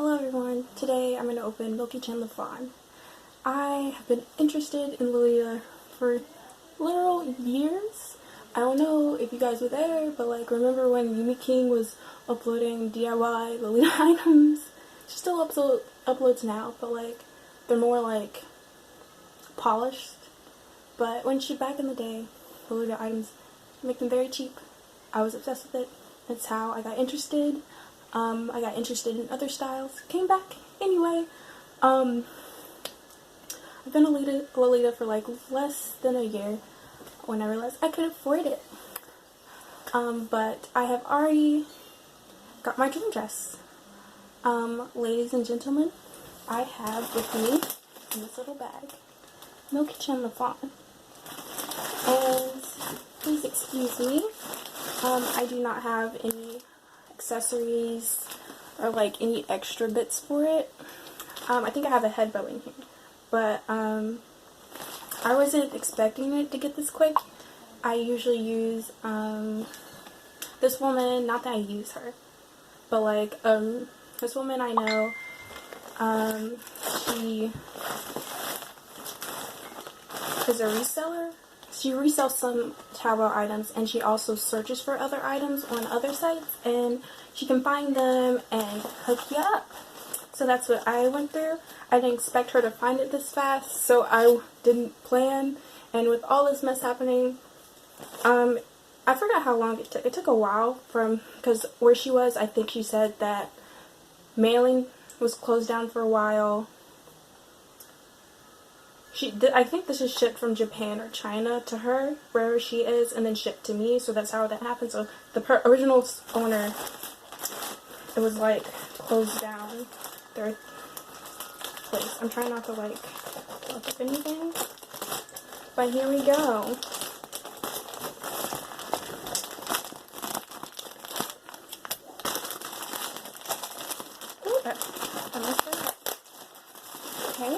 Hello everyone, today I'm going to open Milky the Fawn. I have been interested in Lolita for literal years. I don't know if you guys were there, but remember when Yumi King was uploading DIY Lolita items? She still uploads now, but they're more polished. But when she, back in the day, Lolita items, make them very cheap. I was obsessed with it. That's how I got interested. I got interested in other styles. Came back anyway. I've been a Lolita for less than a year when I realized I could afford it. But I have already got my dream dress. Ladies and gentlemen, I have with me in this little bag Milky the Fawn. And please excuse me, I do not have any accessories or any extra bits for it. I think I have a head bow in here, but I wasn't expecting it to get this quick. I usually use this woman, not that I use her, but this woman I know, she is a reseller. She resells some Taobao items, and she also searches for other items on other sites, and she can find them and hook you up. So that's what I went through. I didn't expect her to find it this fast, so I didn't plan. And with all this mess happening, I forgot how long it took. It took a while because where she was, I think she said that mailing was closed down for a while. I think this is shipped from Japan or China to her, wherever she is, and then shipped to me, so that's how that happened. So the original owner, it was closed down their place. I'm trying not to look up anything, but here we go. Ooh, I messed that up. Okay.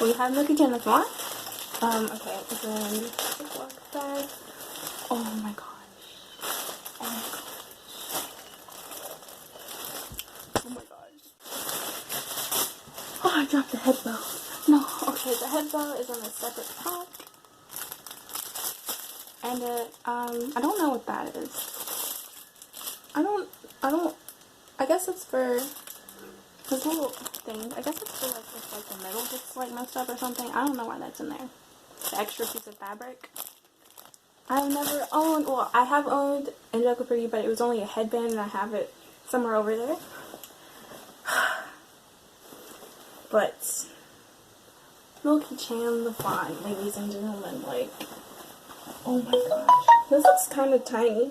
We have Milky the Fawn. Okay, then the black bag. Oh my gosh. Oh my gosh. Oh my gosh. Oh, I dropped the head bow. No, okay, the head bow is on a separate pack. And I don't know what that is. I guess it's for this little thing. I guess it's for if the middle gets messed up or something. I don't know why that's in there. The extra piece of fabric. I've never owned, well, I have owned Angelic, but it was only a headband, and I have it somewhere over there. But Milky the Fawn, ladies and gentlemen, oh my gosh, this looks kind of tiny.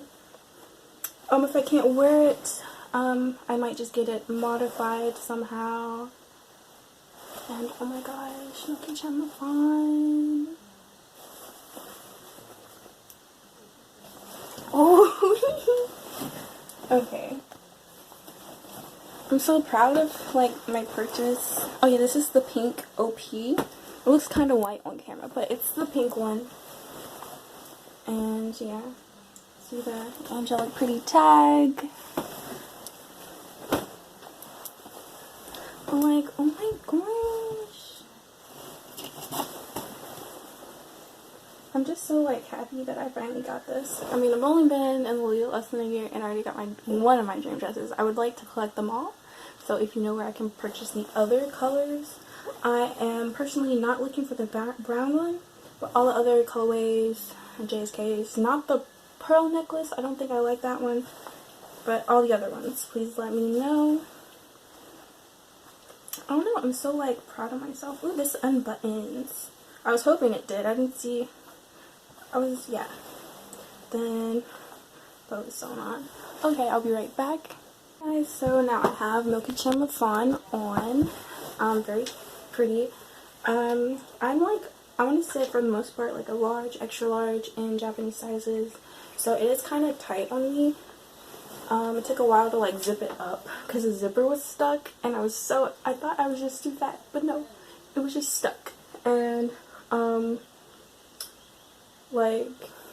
If I can't wear it, I might just get it modified somehow. And oh my gosh, Milky the Fawn. Oh, okay. I'm so proud of my purchase. Oh yeah, this is the pink OP. It looks kind of white on camera, but it's the pink one. And yeah, see the Angelic pretty tag. Oh my gosh. I'm just so happy that I finally got this. I mean, I've only been in Lolita less than a year, and I already got one of my dream dresses. I would like to collect them all. So if you know where I can purchase the other colors, I am personally not looking for the brown one, but all the other colorways and JSKs. Not the pearl necklace. I don't think I like that one, but all the other ones. Please let me know. I don't know. I'm so proud of myself. Ooh, this unbuttons. I was hoping it did. I didn't see. Yeah. Then put this on. Okay, I'll be right back. Guys, so now I have Milky the Fawn on. Very pretty. I'm I want to say for the most part a large, extra large in Japanese sizes. So it is kind of tight on me. It took a while to zip it up because the zipper was stuck, and I thought I was just too fat, but no, it was just stuck. And like,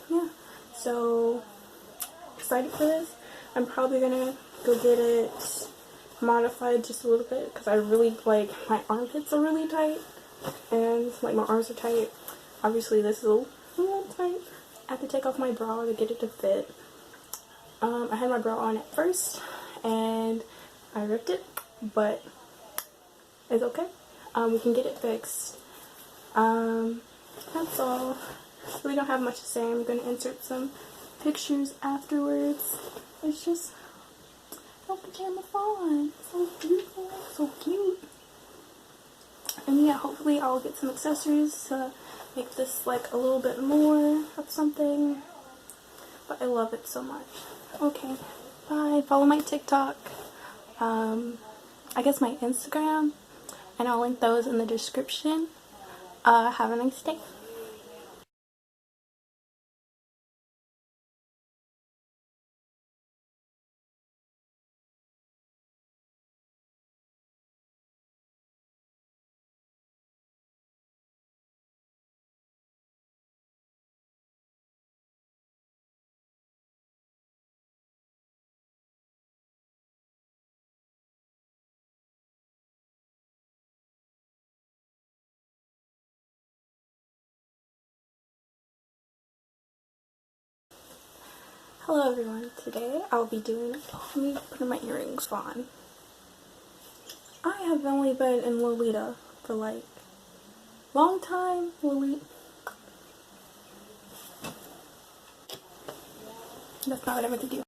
yeah, so excited for this. I'm probably gonna go get it modified just a little bit because I really, like, my armpits are really tight and like my arms are tight. Obviously this is a little tight. I have to take off my bra to get it to fit. I had my bra on at first and I ripped it, but it's okay. We can get it fixed. That's all. We don't have much to say. I'm going to insert some pictures afterwards. It's just Milky Chandler Fawn. So beautiful, so cute. And yeah, hopefully I'll get some accessories to make this like a little bit more of something. But I love it so much. Okay, bye. Follow my TikTok. I guess my Instagram. And I'll link those in the description. Have a nice day. Hello everyone, today I'll be doing, let me put my earrings on. I have only been in Lolita for like, long time, Lolita. That's not what I meant to do.